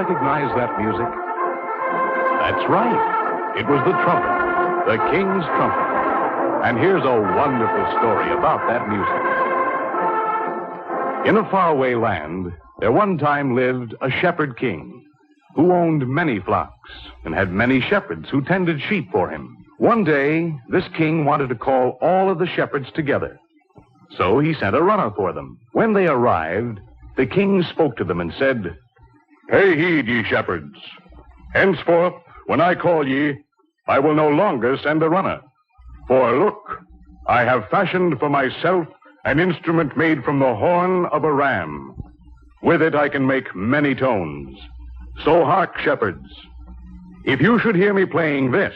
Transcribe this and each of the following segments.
recognize that music? That's right. It was the trumpet, the king's trumpet. And here's a wonderful story about that music. In a faraway land, there one time lived a shepherd king who owned many flocks and had many shepherds who tended sheep for him. One day, this king wanted to call all of the shepherds together. So he sent a runner for them. When they arrived, the king spoke to them and said, "Pay heed, ye shepherds. Henceforth, when I call ye, I will no longer send a runner. For look, I have fashioned for myself an instrument made from the horn of a ram. With it I can make many tones. So hark, shepherds. If you should hear me playing this,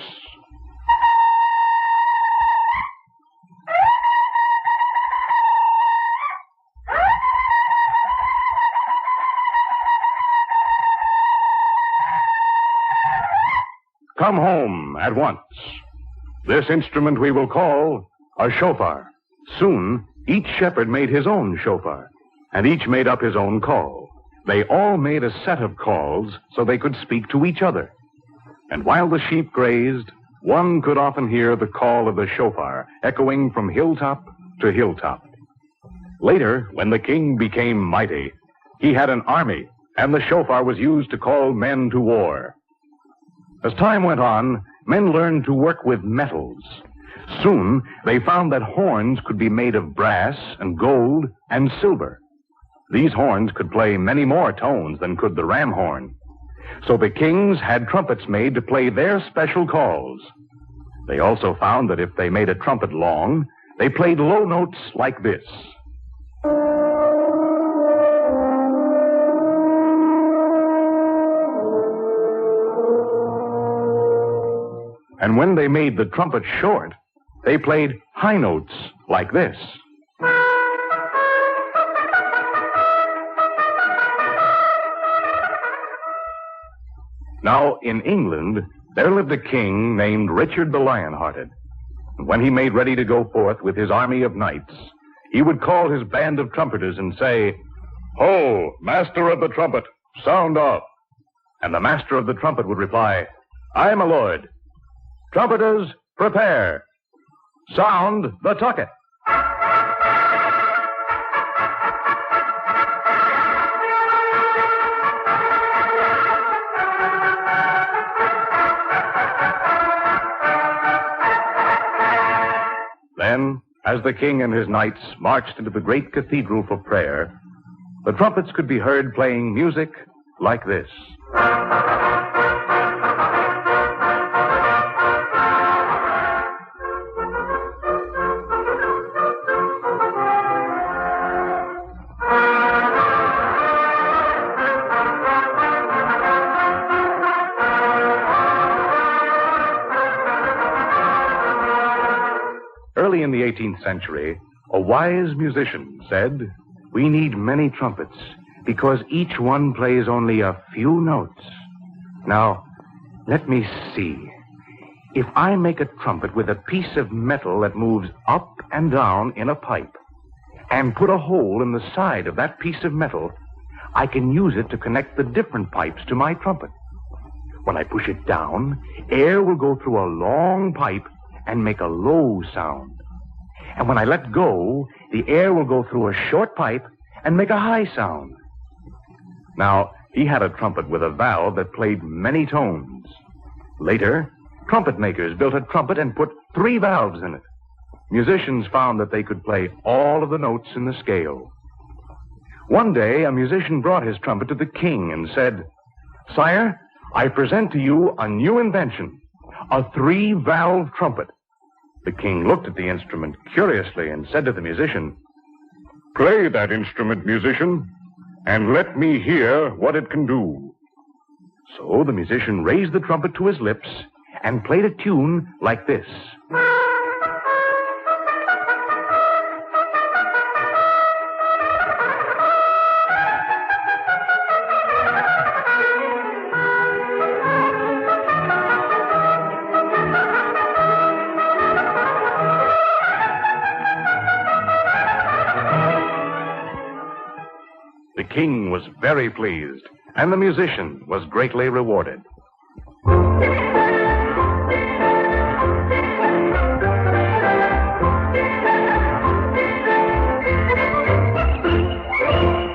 come home at once. This instrument we will call a shofar." Soon, each shepherd made his own shofar, and each made up his own call. They all made a set of calls so they could speak to each other. And while the sheep grazed, one could often hear the call of the shofar echoing from hilltop to hilltop. Later, when the king became mighty, he had an army, and the shofar was used to call men to war. As time went on, men learned to work with metals. Soon, they found that horns could be made of brass and gold and silver. These horns could play many more tones than could the ram horn. So the kings had trumpets made to play their special calls. They also found that if they made a trumpet long, they played low notes like this. And when they made the trumpet short, they played high notes like this. Now, in England, there lived a king named Richard the Lionhearted. And when he made ready to go forth with his army of knights, he would call his band of trumpeters and say, "Ho, master of the trumpet, sound off." And the master of the trumpet would reply, "Aye, my lord. Trumpeters, prepare. Sound the tucket." Then, as the king and his knights marched into the great cathedral for prayer, the trumpets could be heard playing music like this. Early in the 18th century, a wise musician said, "We need many trumpets because each one plays only a few notes." Now, let me see. If I make a trumpet with a piece of metal that moves up and down in a pipe and put a hole in the side of that piece of metal, I can use it to connect the different pipes to my trumpet. When I push it down, air will go through a long pipe and make a low sound. And when I let go, the air will go through a short pipe and make a high sound. Now, he had a trumpet with a valve that played many tones. Later, trumpet makers built a trumpet and put 3 valves in it. Musicians found that they could play all of the notes in the scale. One day, a musician brought his trumpet to the king and said, "Sire, I present to you a new invention, a 3-valve trumpet." The king looked at the instrument curiously and said to the musician, "Play that instrument, musician, and let me hear what it can do." So the musician raised the trumpet to his lips and played a tune like this. The king was very pleased, and the musician was greatly rewarded.